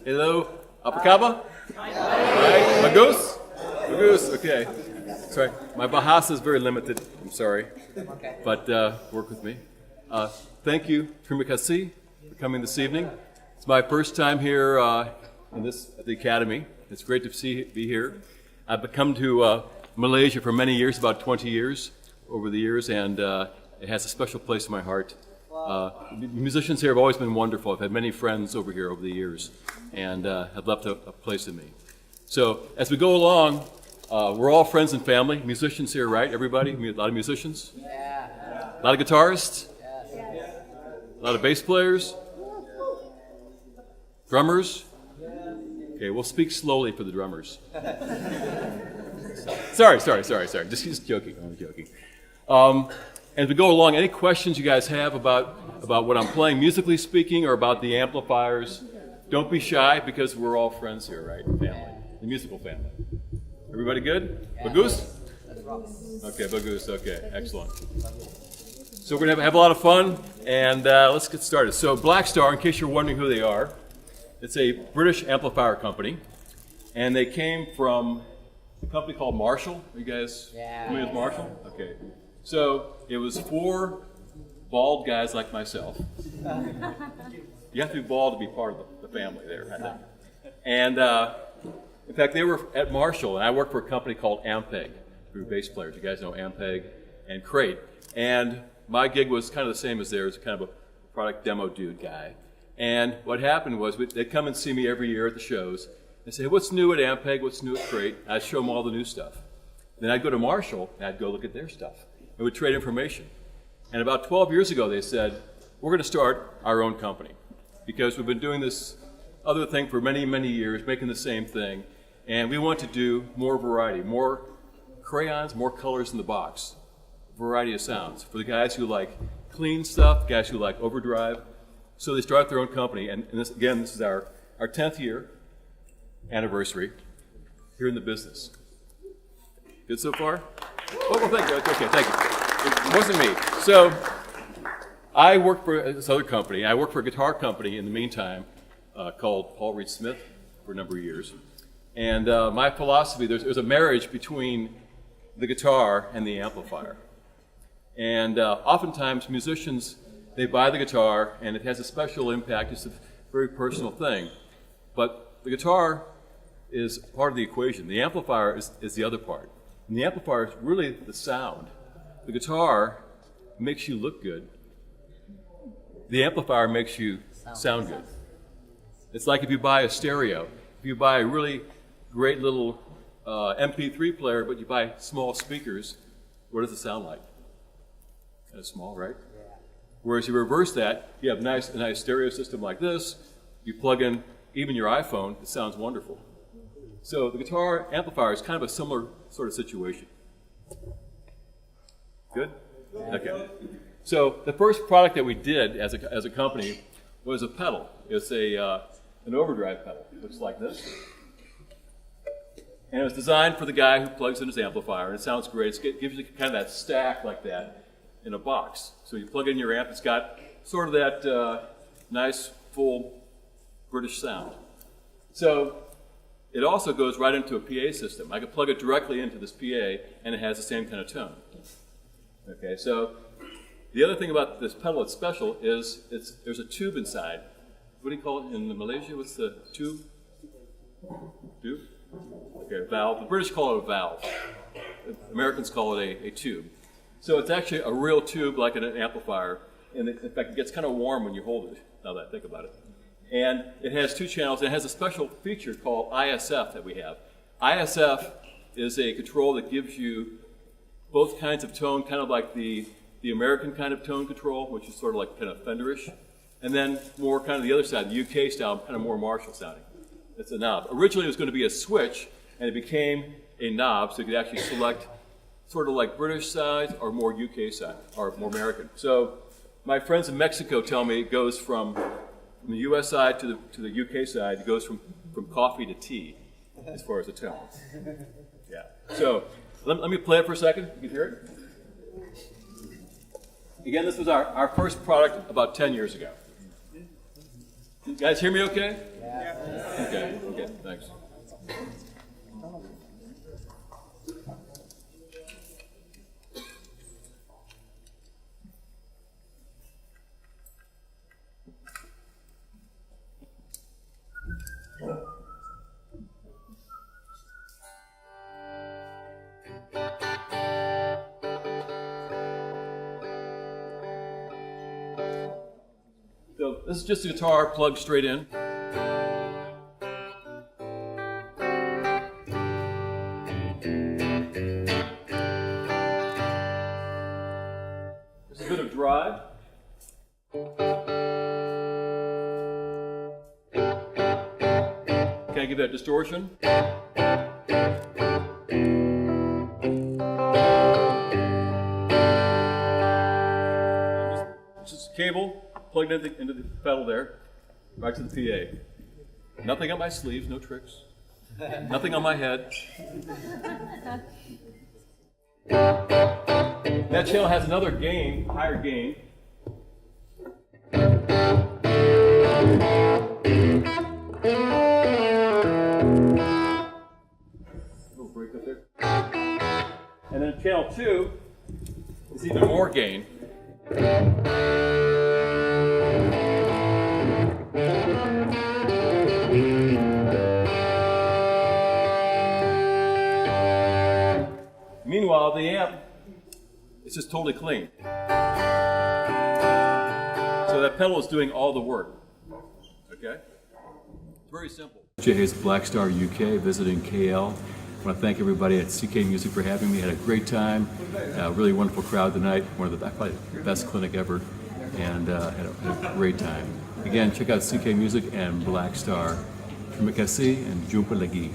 Hello, Apakaba? Right, Magus? Magus, okay. Sorry, my Bahasa is very limited, I'm sorry. But work with me. Thank you, terima kasih, for coming this evening. It's my first time here at the Academy. It's great to be here. I've come to Malaysia for many years, about 20 years over the years, and it has a special place in my heart. Musicians here have always been wonderful. I've had many friends over here over the years, and have left a place in me. So as we go along, we're all friends and family. Musicians here, right? Everybody? A lot of musicians? Yeah. A lot of guitarists? Yeah. A lot of bass players? Drummers? Okay, we'll speak slowly for the drummers. Sorry. Just joking. I'm joking. As we go along, any questions you guys have about what I'm playing, musically speaking, or about the amplifiers, don't be shy because we're all friends here, right? Family, the musical family. Everybody good? Bagus? Okay, Bagus. Okay, excellent. So we're gonna have a lot of fun, and let's get started. So Blackstar, in case you're wondering who they are, it's a British amplifier company, and they came from a company called Marshall. Are you guys familiar with Marshall? Okay. So it was 4 bald guys like myself. You have to be bald to be part of the family there, I think. And in fact, they were at Marshall, and I worked for a company called Ampeg. We were bass players. You guys know Ampeg and Crate. And my gig was kind of the same as theirs, kind of a product demo dude guy. And what happened was they'd come and see me every year at the shows and say, what's new at Ampeg, what's new at Crate? I'd show them all the new stuff. Then I'd go to Marshall, and I'd go look at their stuff. And we'd trade information. And about 12 years ago, they said, we're going to start our own company because we've been doing this other thing for many, many years, making the same thing. And we want to do more variety, more crayons, more colors in the box, variety of sounds. For the guys who like clean stuff, guys who like overdrive. So they start their own company. And this is our 10th year anniversary here in the business. Good so far? Oh, well, thank you. Okay, thank you. It wasn't me. So I worked for this other company. I worked for a guitar company in the meantime called Paul Reed Smith for a number of years. And my philosophy, there's a marriage between the guitar and the amplifier. And oftentimes musicians, they buy the guitar and it has a special impact. It's a very personal thing. But the guitar is part of the equation. The amplifier is the other part. And the amplifier is really the sound. The guitar makes you look good. The amplifier makes you sound good. It's like if you buy a stereo. If you buy a really great little MP3 player, but you buy small speakers, what does it sound like? Kind of small, right? Yeah. Whereas you reverse that, you have a nice stereo system like this. You plug in even your iPhone, it sounds wonderful. So the guitar amplifier is kind of a similar sort of situation. Good? Okay. So the first product that we did as a company was a pedal. It's an overdrive pedal. It looks like this. And it was designed for the guy who plugs in his amplifier, and it sounds great. It gives you kind of that stack like that in a box. So you plug in your amp, it's got sort of that nice, full British sound. So it also goes right into a PA system. I can plug it directly into this PA, and it has the same kind of tone. Okay, so the other thing about this pedal that's special is there's a tube inside. What do you call it in Malaysia? What's the tube? Tube? Okay, a valve. The British call it a valve. The Americans call it a tube. So it's actually a real tube like an amplifier. And in fact, it gets kind of warm when you hold it, now that I think about it. And it has 2 channels. It has a special feature called ISF that we have. ISF is a control that gives you both kinds of tone, kind of like the American kind of tone control, which is sort of like kind of Fenderish, and then more kind of the other side, the UK style, kind of more Marshall sounding. It's a knob. Originally it was going to be a switch, and it became a knob, so you could actually select sort of like British side or more UK side, or more American. So my friends in Mexico tell me it goes from the US side to the UK side, it goes from coffee to tea as far as the tone. Yeah. So let me play it for a second. You can hear it. Again, this was our first product about 10 years ago. You guys hear me okay? Yeah. Okay, okay, thanks. So this is just a guitar plugged straight in. There's a bit of drive. Can I give that distortion? This is a cable plugged into the pedal there, right to the PA. Nothing on my sleeves, no tricks. Nothing on my head. That channel has another gain, higher gain. Little break up there. And then channel 2 is even more gain. Meanwhile, the amp is just totally clean. So that pedal is doing all the work. Okay? It's very simple. Jay is Blackstar UK, visiting KL. I want to thank everybody at CK Music for having me. Had a great time. Really wonderful crowd tonight. One of the probably the best clinic ever, and had a great time. Again, check out CK Music and Blackstar. Terima kasih and jumpa lagi.